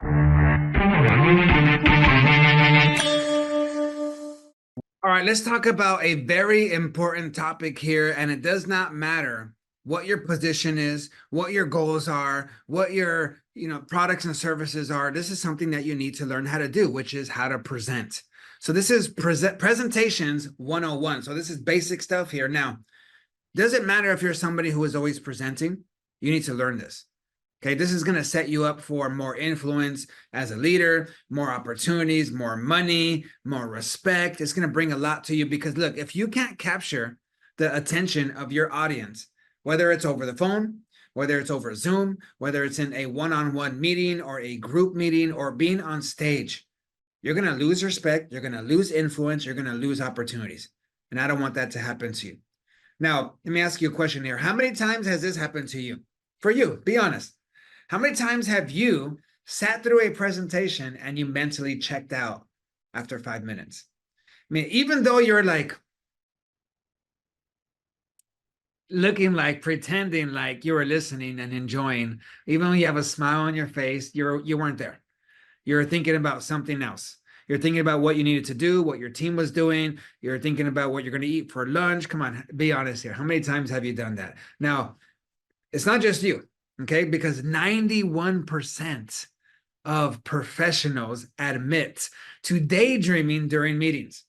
All right, let's talk about a very important topic here, and it does not matter what your position is, what your goals are, what your, products and services are. This is something that you need to learn how to do, which is how to present. So this is presentations 101. So this is basic stuff here. Now, does it matter if you're somebody who is always presenting? You need to learn this. Okay, this is going to set you up for more influence as a leader, more opportunities, more money, more respect. It's going to bring a lot to you because look, if you can't capture the attention of your audience, whether it's over the phone, whether it's over Zoom, whether it's in a one-on-one meeting or a group meeting or being on stage, you're going to lose respect, you're going to lose influence, you're going to lose opportunities. And I don't want that to happen to you. Now, let me ask you a question here. How many times has this happened to you? For you, be honest. How many times have you sat through a presentation and you mentally checked out after 5 minutes? I mean, even though you're like looking like pretending like you were listening and enjoying, even when you have a smile on your face, you weren't there. You're thinking about something else. You're thinking about what you needed to do, what your team was doing. You're thinking about what you're going to eat for lunch. Come on, be honest here. How many times have you done that? Now, it's not just you. Okay, because 91% of professionals admit to daydreaming during meetings.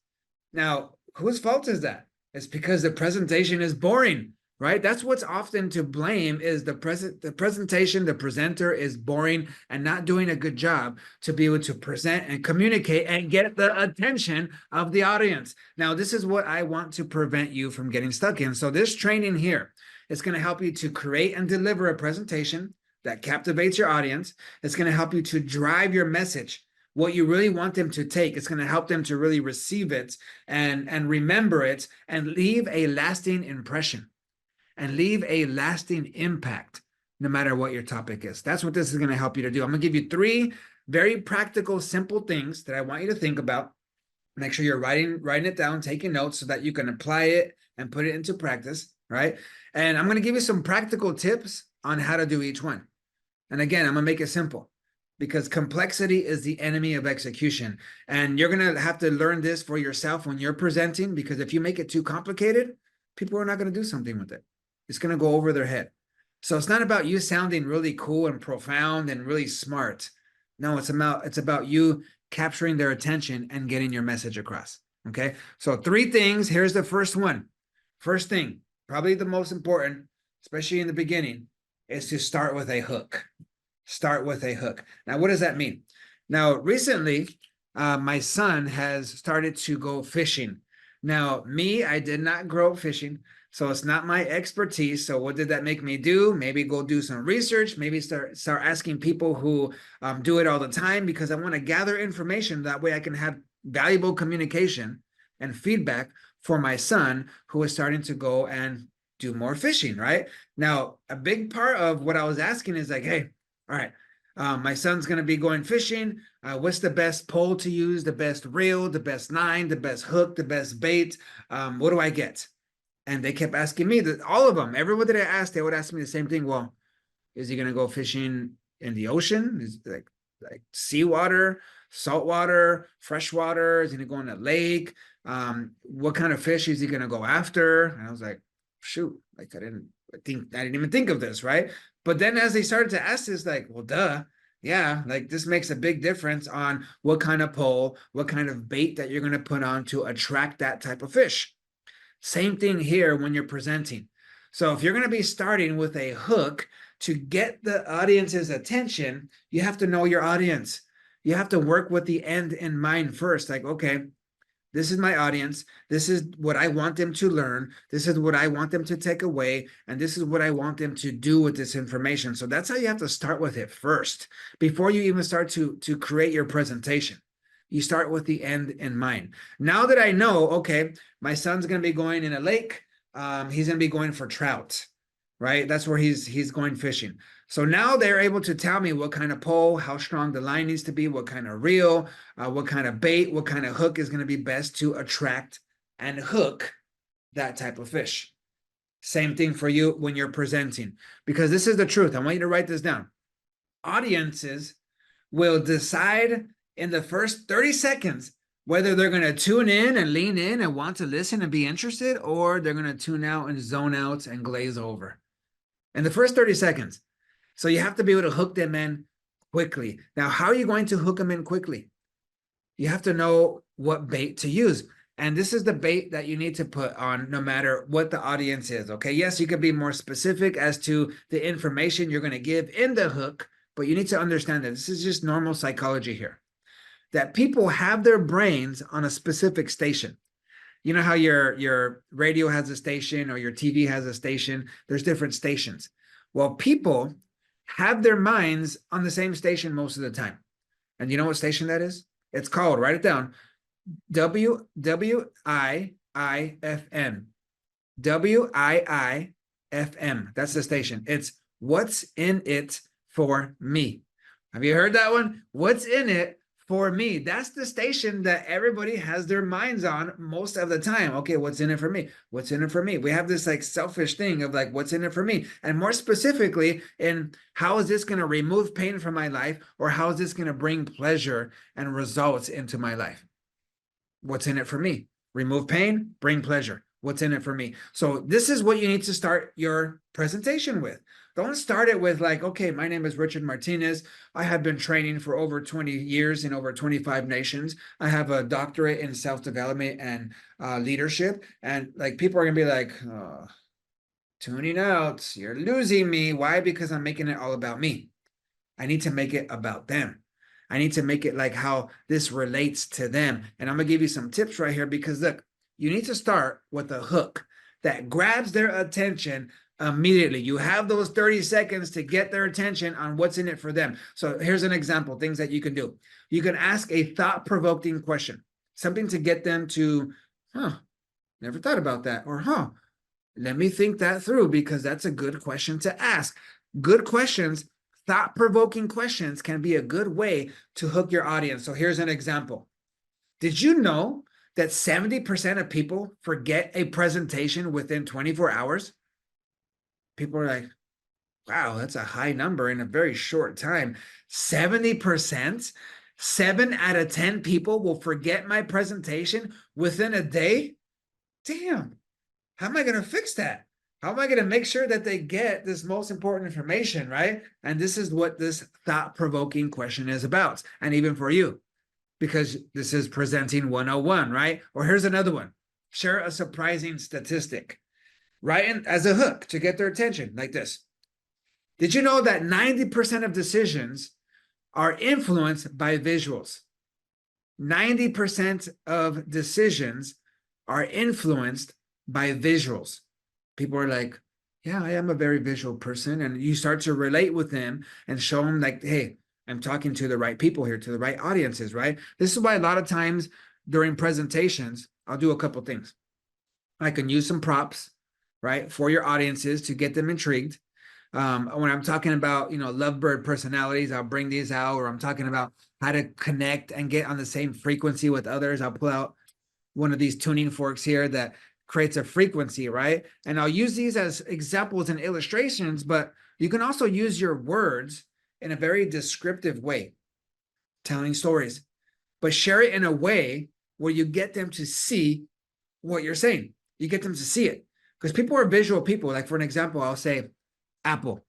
Now, whose fault is that? It's because the presentation is boring, right? That's what's often to blame is the presentation, the presenter is boring and not doing a good job to be able to present and communicate and get the attention of the audience. Now, this is what I want to prevent you from getting stuck in. So this training here, it's going to help you to create and deliver a presentation that captivates your audience. It's going to help you to drive your message, what you really want them to take. It's going to help them to really receive it and remember it and leave a lasting impression and leave a lasting impact no matter what your topic is. That's what this is going to help you to do. I'm going to give you 3 very practical, simple things that I want you to think about. Make sure you're writing it down, taking notes so that you can apply it and put it into practice, right? And I'm going to give you some practical tips on how to do each one. And again, I'm going to make it simple because complexity is the enemy of execution. And you're going to have to learn this for yourself when you're presenting, because if you make it too complicated, people are not going to do something with it. It's going to go over their head. So it's not about you sounding really cool and profound and really smart. No, it's about you capturing their attention and getting your message across. Okay. So 3 things. Here's the first one. First thing, probably the most important, especially in the beginning, is to start with a hook. Start with a hook. Now, what does that mean? Now, recently, my son has started to go fishing. Now, I did not grow up fishing, so it's not my expertise. So what did that make me do? Maybe go do some research, maybe start asking people who do it all the time, because I want to gather information. That way I can have valuable communication and feedback for my son who is starting to go and do more fishing, right? Now, a big part of what I was asking is like, hey, all right, my son's going to be going fishing. What's the best pole to use, the best reel, the best line, the best hook, the best bait? What do I get? And they kept asking me, that all of them, everyone that I asked, they would ask me the same thing. Well, is he going to go fishing in the ocean? Is like seawater, saltwater, freshwater? Is he going to go in a lake? What kind of fish is he going to go after? And I was like, shoot, like I didn't even think of this, right? But then as they started to ask this, like, well, duh, yeah, like this makes a big difference on what kind of pole, what kind of bait that you're going to put on to attract that type of fish. Same thing here when you're presenting. So if you're going to be starting with a hook to get the audience's attention, you have to know your audience. You have to work with the end in mind first. Like, okay, this is my audience. This is what I want them to learn. This is what I want them to take away. And this is what I want them to do with this information. So that's how you have to start with it first, before you even start to create your presentation. You start with the end in mind. Now that I know, okay, my son's going to be going in a lake. He's going to be going for trout, right? That's where he's going fishing. So now they're able to tell me what kind of pole, how strong the line needs to be, what kind of reel, what kind of bait, what kind of hook is going to be best to attract and hook that type of fish. Same thing for you when you're presenting, because this is the truth. I want you to write this down. Audiences will decide in the first 30 seconds whether they're going to tune in and lean in and want to listen and be interested, or they're going to tune out and zone out and glaze over in the first 30 seconds. So you have to be able to hook them in quickly. Now, how are you going to hook them in quickly? You have to know what bait to use. And this is the bait that you need to put on no matter what the audience is. Okay. Yes, you can be more specific as to the information you're going to give in the hook, but you need to understand that this is just normal psychology here. That people have their brains on a specific station. You know how your radio has a station or your TV has a station? There's different stations. Well, people have their minds on the same station most of the time. And you know what station that is? It's called, write it down, WIIFM. WIIFM. That's the station. It's What's in It for Me. Have you heard that one? What's in it for me? That's the station that everybody has their minds on most of the time. Okay, what's in it for me? What's in it for me? We have this like selfish thing of like, what's in it for me? And more specifically, in how is this going to remove pain from my life, or how is this going to bring pleasure and results into my life? What's in it for me? Remove pain, bring pleasure. What's in it for me? So this is what you need to start your presentation with. Don't start it with like, okay, my name is Richard Martinez. I have been training for over 20 years in over 25 nations. I have a doctorate in self-development and leadership. And like people are going to be like, oh, tuning out, you're losing me. Why? Because I'm making it all about me. I need to make it about them. I need to make it like how this relates to them. And I'm going to give you some tips right here because look, you need to start with a hook that grabs their attention immediately. You have those 30 seconds to get their attention on what's in it for them. So here's an example, things that you can do. You can ask a thought-provoking question, something to get them to, never thought about that, or let me think that through because that's a good question to ask. Good questions, thought-provoking questions can be a good way to hook your audience. So here's an example. Did you know that 70% of people forget a presentation within 24 hours? People are like, wow, that's a high number in a very short time. 70%, 7 out of 10 people will forget my presentation within a day. Damn, how am I going to fix that? How am I going to make sure that they get this most important information, right? And this is what this thought-provoking question is about. And even for you, because this is presenting 101, right? Or here's another one. Share a surprising statistic, right? And as a hook to get their attention, like this. Did you know that 90% of decisions are influenced by visuals? 90% of decisions are influenced by visuals. People are like, yeah, I am a very visual person. And you start to relate with them and show them like, hey, I'm talking to the right people here, to the right audiences, right? This is why a lot of times during presentations, I'll do a couple things. I can use some props, right, for your audiences to get them intrigued. When I'm talking about, lovebird personalities, I'll bring these out, or I'm talking about how to connect and get on the same frequency with others. I'll pull out one of these tuning forks here that creates a frequency, right? And I'll use these as examples and illustrations, but you can also use your words in a very descriptive way, telling stories, but share it in a way where you get them to see what you're saying. You get them to see it because people are visual people. Like for an example, I'll say apple.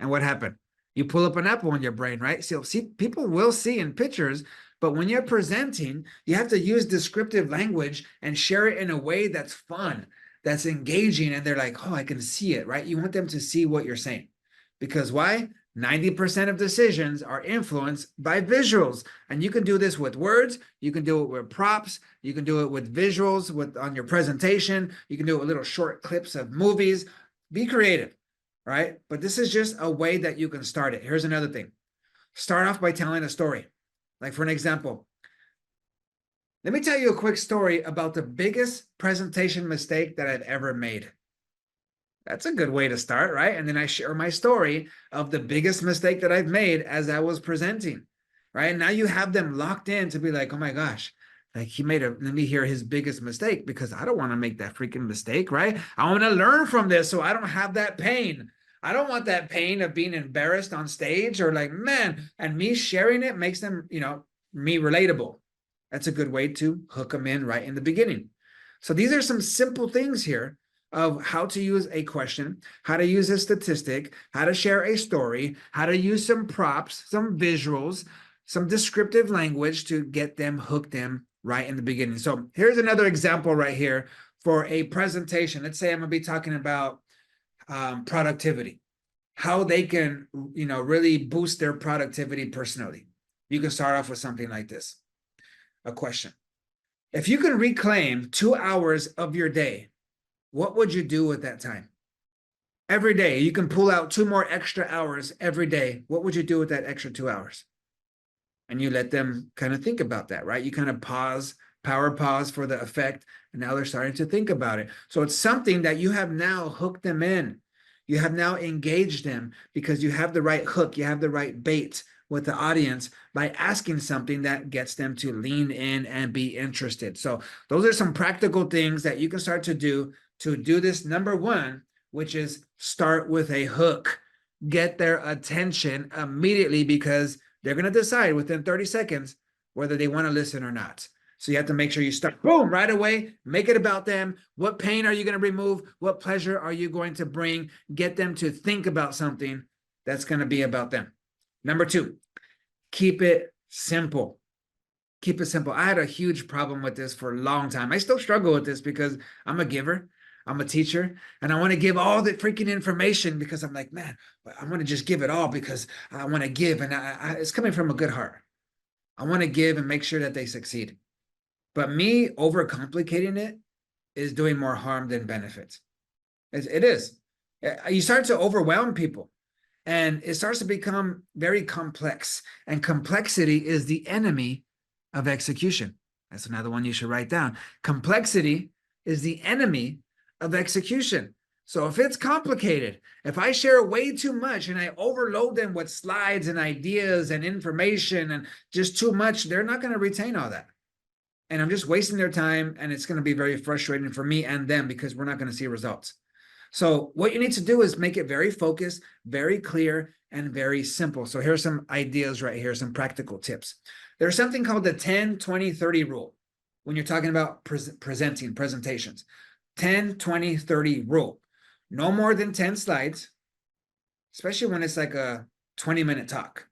And what happened? You pull up an apple in your brain, right? So see, people will see in pictures, but when you're presenting, you have to use descriptive language and share it in a way that's fun, that's engaging. And they're like, oh, I can see it, right? You want them to see what you're saying. Because why? 90% of decisions are influenced by visuals. And you can do this with words. You can do it with props. You can do it with visuals on your presentation. You can do it with little short clips of movies. Be creative, right? But this is just a way that you can start it. Here's another thing. Start off by telling a story. Like for an example, let me tell you a quick story about the biggest presentation mistake that I've ever made. That's a good way to start, right? And then I share my story of the biggest mistake that I've made as I was presenting, right? And now you have them locked in to be like, oh my gosh, like let me hear his biggest mistake because I don't want to make that freaking mistake, right? I want to learn from this so I don't have that pain. I don't want that pain of being embarrassed on stage or like, man, and me sharing it makes them, me relatable. That's a good way to hook them in right in the beginning. So these are some simple things here of how to use a question, how to use a statistic, how to share a story, how to use some props, some visuals, some descriptive language to get them hooked in right in the beginning. So here's another example right here for a presentation. Let's say I'm going to be talking about productivity, how they can, really boost their productivity personally. You can start off with something like this, a question. If you can reclaim 2 hours of your day, what would you do with that time? Every day, you can pull out 2 more extra hours every day. What would you do with that extra 2 hours? And you let them kind of think about that, right? You kind of pause, power pause for the effect, and now they're starting to think about it. So it's something that you have now hooked them in. You have now engaged them because you have the right hook, you have the right bait with the audience by asking something that gets them to lean in and be interested. So those are some practical things that you can start to do this. Number one, which is start with a hook. Get their attention immediately because they're going to decide within 30 seconds whether they want to listen or not. So you have to make sure you start, boom, right away, make it about them. What pain are you going to remove? What pleasure are you going to bring? Get them to think about something that's going to be about them. Number two, keep it simple. Keep it simple. I had a huge problem with this for a long time. I still struggle with this because I'm a giver. I'm a teacher and I want to give all the freaking information because I'm like, man, I want to just give it all because I want to give. And it's coming from a good heart. I want to give and make sure that they succeed. But me overcomplicating it is doing more harm than benefit. It is. You start to overwhelm people and it starts to become very complex. And complexity is the enemy of execution. That's another one you should write down. Complexity is the enemy of execution. So if it's complicated, if I share way too much and I overload them with slides and ideas and information and just too much, they're not going to retain all that. And I'm just wasting their time and it's going to be very frustrating for me and them because we're not going to see results. So what you need to do is make it very focused, very clear, and very simple. So here's some ideas right here, some practical tips. There's something called the 10-20-30 rule when you're talking about presentations. 10-20-30 rule. No more than 10 slides, especially when it's like a 20-minute talk.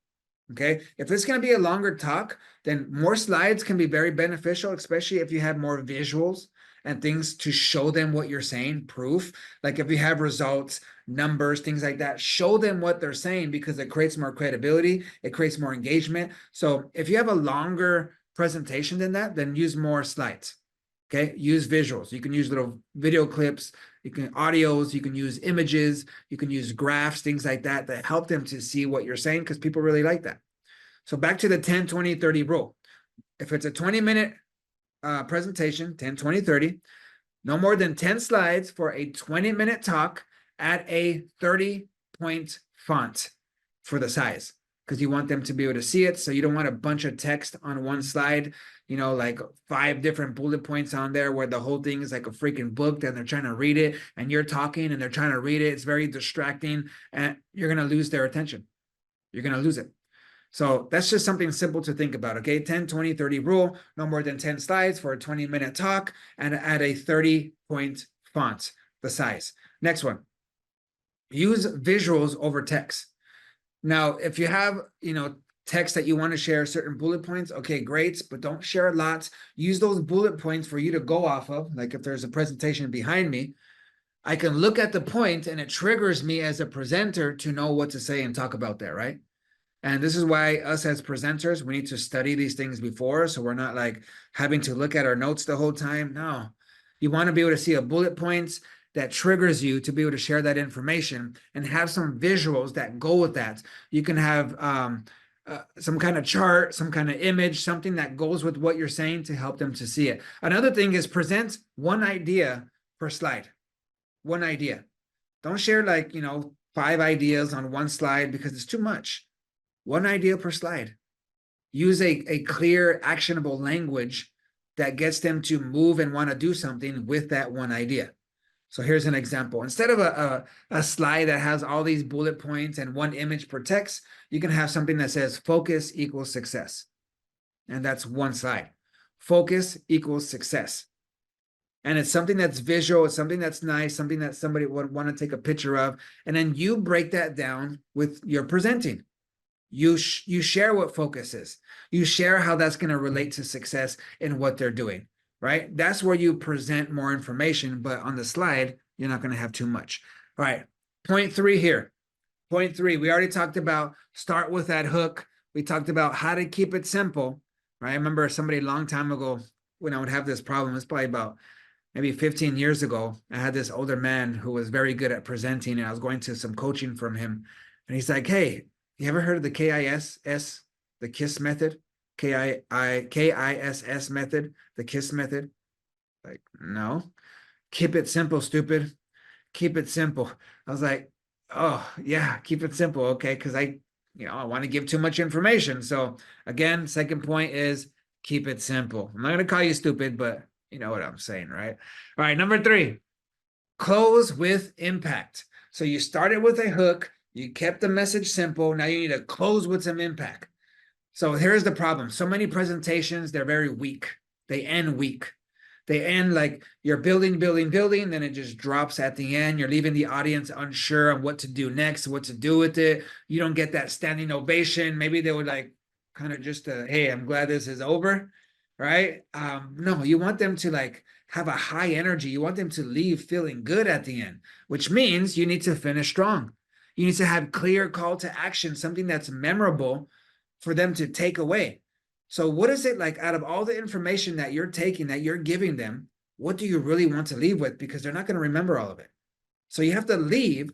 Okay. If it's going to be a longer talk, then more slides can be very beneficial, especially if you have more visuals and things to show them what you're saying, proof. Like if you have results, numbers, things like that, show them what they're saying because it creates more credibility. It creates more engagement. So if you have a longer presentation than that, then use more slides. Okay, use visuals. You can use little video clips, you can audios, you can use images, you can use graphs, things like that that help them to see what you're saying because people really like that. So back to the 10-20-30 rule. If it's a 20-minute presentation, 10, 20, 30, no more than 10 slides for a 20-minute talk at a 30-point font for the size because you want them to be able to see it. So you don't want a bunch of text on one slide, like 5 different bullet points on there where the whole thing is like a freaking book and they're trying to read it and you're talking and they're trying to read it. It's very distracting and you're going to lose their attention. You're going to lose it. So that's just something simple to think about. Okay. 10-20-30 rule, no more than 10 slides for a 20-minute talk and at a 30-point font, the size. Next one, use visuals over text. Now, if you have, text that you want to share certain bullet points, okay, great, but don't share a lot. Use those bullet points for you to go off of. Like if there's a presentation behind me, I can look at the point and it triggers me as a presenter to know what to say and talk about there, right? And this is why us as presenters, we need to study these things before. So we're not like having to look at our notes the whole time. No, you want to be able to see a bullet points that triggers you to be able to share that information and have some visuals that go with that. You can have some kind of chart, some kind of image, something that goes with what you're saying to help them to see it. Another thing is present one idea per slide. One idea. Don't share 5 ideas on one slide because it's too much. One idea per slide. Use a clear, actionable language that gets them to move and want to do something with that one idea. So here's an example. Instead of a slide that has all these bullet points and one image per text, you can have something that says focus equals success. And that's one slide. Focus equals success. And it's something that's visual, it's something that's nice, something that somebody would want to take a picture of. And then you break that down with your presenting. You share what focus is. You share how that's going to relate to success in what they're doing, right? That's where you present more information, but on the slide, you're not going to have too much. All right, point 3 here. Point 3, we already talked about start with that hook. We talked about how to keep it simple, right? I remember somebody a long time ago when I would have this problem, it's probably about maybe 15 years ago, I had this older man who was very good at presenting, and I was going to some coaching from him. And he's like, hey, you ever heard of the KISS, the KISS method? KISS method, the KISS method? Like, no. Keep it simple, stupid. Keep it simple. I was like, oh, yeah, keep it simple. Okay, because I want to give too much information. So again, second point is keep it simple. I'm not going to call you stupid, but you know what I'm saying, right? All right, number 3, close with impact. So you started with a hook, you kept the message simple, now you need to close with some impact. So here's the problem. So many presentations, they're very weak. They end weak. They end like you're building, then it just drops at the end. You're leaving the audience unsure on what to do next, what to do with it. You don't get that standing ovation. Maybe they would like kind of just, hey, I'm glad this is over, right? No, you want them to like have a high energy. You want them to leave feeling good at the end, which means you need to finish strong. You need to have clear call to action, something that's memorable for them to take away. So what is it like out of all the information that you're taking, that you're giving them, what do you really want to leave with? Because they're not going to remember all of it. So you have to leave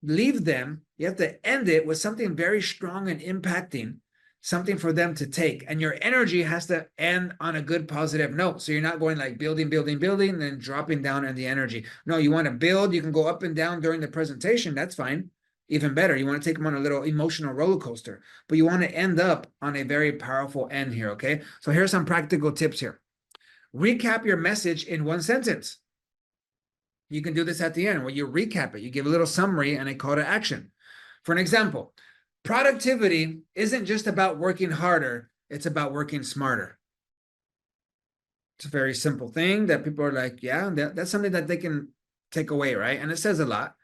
them. You have to end it with something very strong and impacting, something for them to take. And your energy has to end on a good positive note. So you're not going like building, and then dropping down in the energy. No, you want to build. You can go up and down during the presentation. That's fine. Even better, you want to take them on a little emotional roller coaster, but you want to end up on a very powerful end here, okay? So here's some practical tips here. Recap your message in one sentence. You can do this at the end where you recap it. You give a little summary and a call to action. For an example, productivity isn't just about working harder, it's about working smarter. It's a very simple thing that people are like, yeah, that's something that they can take away, right? And it says a lot.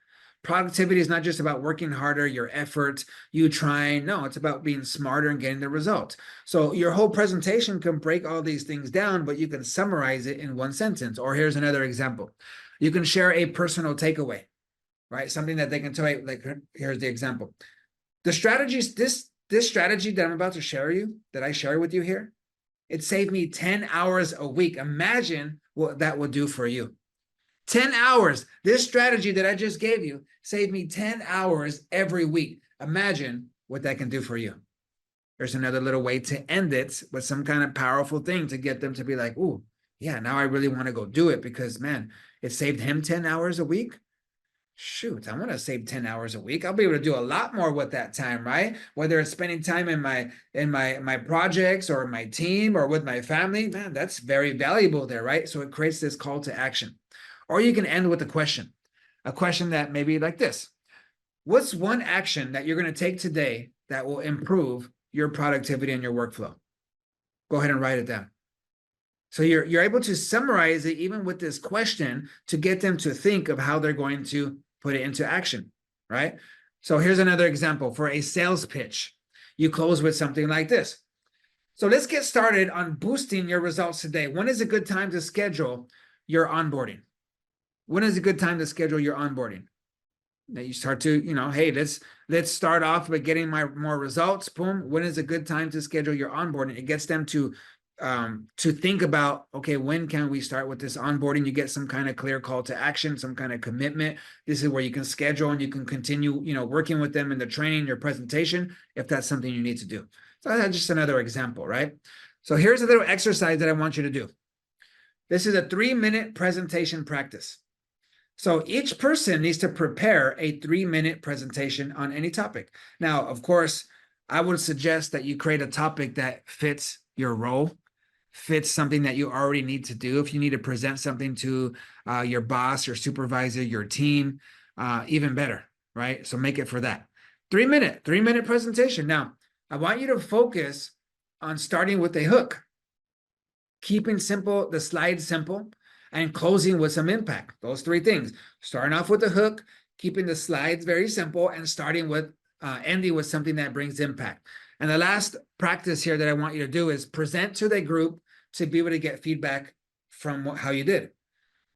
Productivity is not just about working harder, your effort, you trying. No, it's about being smarter and getting the result. So your whole presentation can break all these things down, but you can summarize it in one sentence. Or here's another example. You can share a personal takeaway, right? Something that they can tell you, like here's the example. The strategies, this strategy that I'm about to share you, that I share with you here, it saved me 10 hours a week. Imagine what that would do for you. 10 hours. This strategy that I just gave you saved me 10 hours every week. Imagine what that can do for you. There's another little way to end it with some kind of powerful thing to get them to be like, ooh, yeah, now I really want to go do it because, man, it saved him 10 hours a week. Shoot, I want to save 10 hours a week. I'll be able to do a lot more with that time, right? Whether it's spending time in my projects or my team or with my family, man, that's very valuable there, right? So it creates this call to action. Or you can end with a question that may be like this. What's one action that you're going to take today that will improve your productivity and your workflow? Go ahead and write it down. So you're able to summarize it even with this question to get them to think of how they're going to put it into action, right? So here's another example for a sales pitch. You close with something like this. So let's get started on boosting your results today. When is a good time to schedule your onboarding? When is a good time to schedule your onboarding? That you start to, hey, let's start off by getting more results. Boom. When is a good time to schedule your onboarding? It gets them to think about, okay, when can we start with this onboarding? You get some kind of clear call to action, some kind of commitment. This is where you can schedule and you can continue, working with them in the training, your presentation, if that's something you need to do. So that's just another example, right? So here's a little exercise that I want you to do. This is a 3-minute presentation practice. So each person needs to prepare a 3-minute presentation on any topic. Now, of course, I would suggest that you create a topic that fits your role. fits something that you already need to do. If you need to present something to your boss, your supervisor, your team, even better, right? So make it for that. 3 minute presentation. Now, I want you to focus on starting with a hook, keeping simple, the slides simple, and closing with some impact. Those three things: starting off with a hook, keeping the slides very simple, and starting with ending with something that brings impact. And the last practice here that I want you to do is present to the group to be able to get feedback from how you did.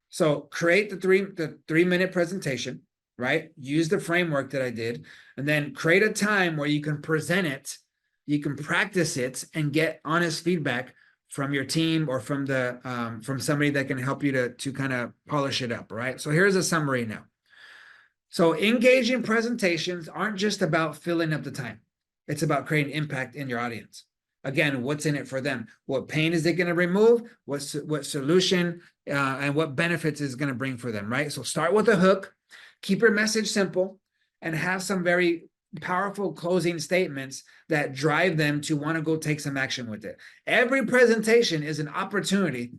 So create the 3 minute presentation, right? Use the framework that I did, and then create a time where you can present it, you can practice it, and get honest feedback from your team or from the from somebody that can help you to kind of polish it up, right? So here's a summary now. So engaging presentations aren't just about filling up the time. It's about creating impact in your audience. Again, what's in it for them? What pain is it going to remove? What solution and what benefits is going to bring for them, right? So start with a hook, keep your message simple, and have some very powerful closing statements that drive them to want to go take some action with it. Every presentation is an opportunity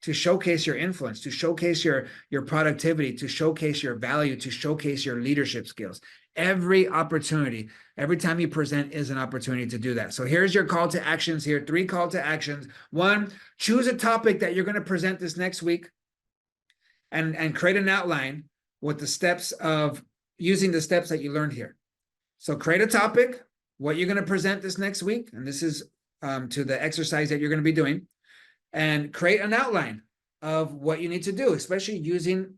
to showcase your influence, to showcase your productivity, to showcase your value, to showcase your leadership skills. Every opportunity, every time you present is an opportunity to do that. So here's your call to actions here. 3 call to actions. 1, choose a topic that you're going to present this next week and create an outline with the steps of using the steps that you learned here. So create a topic, what you're going to present this next week. And this is to the exercise that you're going to be doing. And create an outline of what you need to do, especially using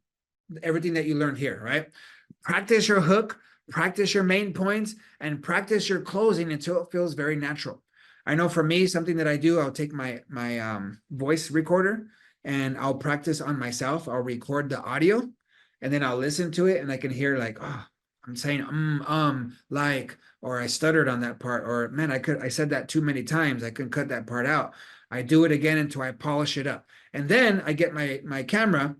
everything that you learned here, right? Practice your hook, practice your main points, and practice your closing until it feels very natural. I know for me, something that I do, I'll take my voice recorder and I'll practice on myself. I'll record the audio and then I'll listen to it and I can hear like, oh, I'm saying like, or I stuttered on that part, or man, I said that too many times. I couldn't cut that part out. I do it again until I polish it up. And then I get my camera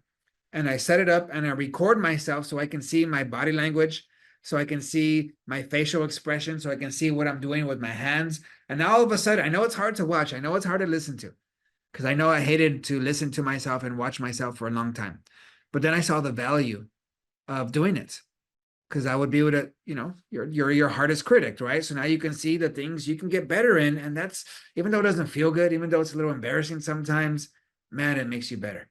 and I set it up and I record myself so I can see my body language, so I can see my facial expression, so I can see what I'm doing with my hands. And now all of a sudden, I know it's hard to watch. I know it's hard to listen to because I know I hated to listen to myself and watch myself for a long time. But then I saw the value of doing it because I would be able to, you're your hardest critic, right? So now you can see the things you can get better in. And that's, even though it doesn't feel good, even though it's a little embarrassing sometimes, man, it makes you better.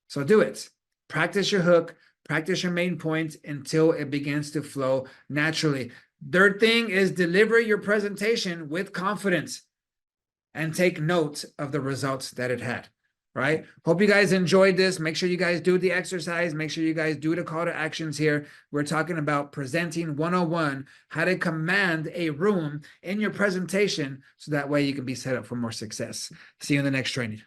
So do it. Practice your hook, practice your main points until it begins to flow naturally. Third thing is deliver your presentation with confidence and take note of the results that it had. Right? Hope you guys enjoyed this. Make sure you guys do the exercise. Make sure you guys do the call to actions here. We're talking about presenting 101, how to command a room in your presentation so that way you can be set up for more success. See you in the next training.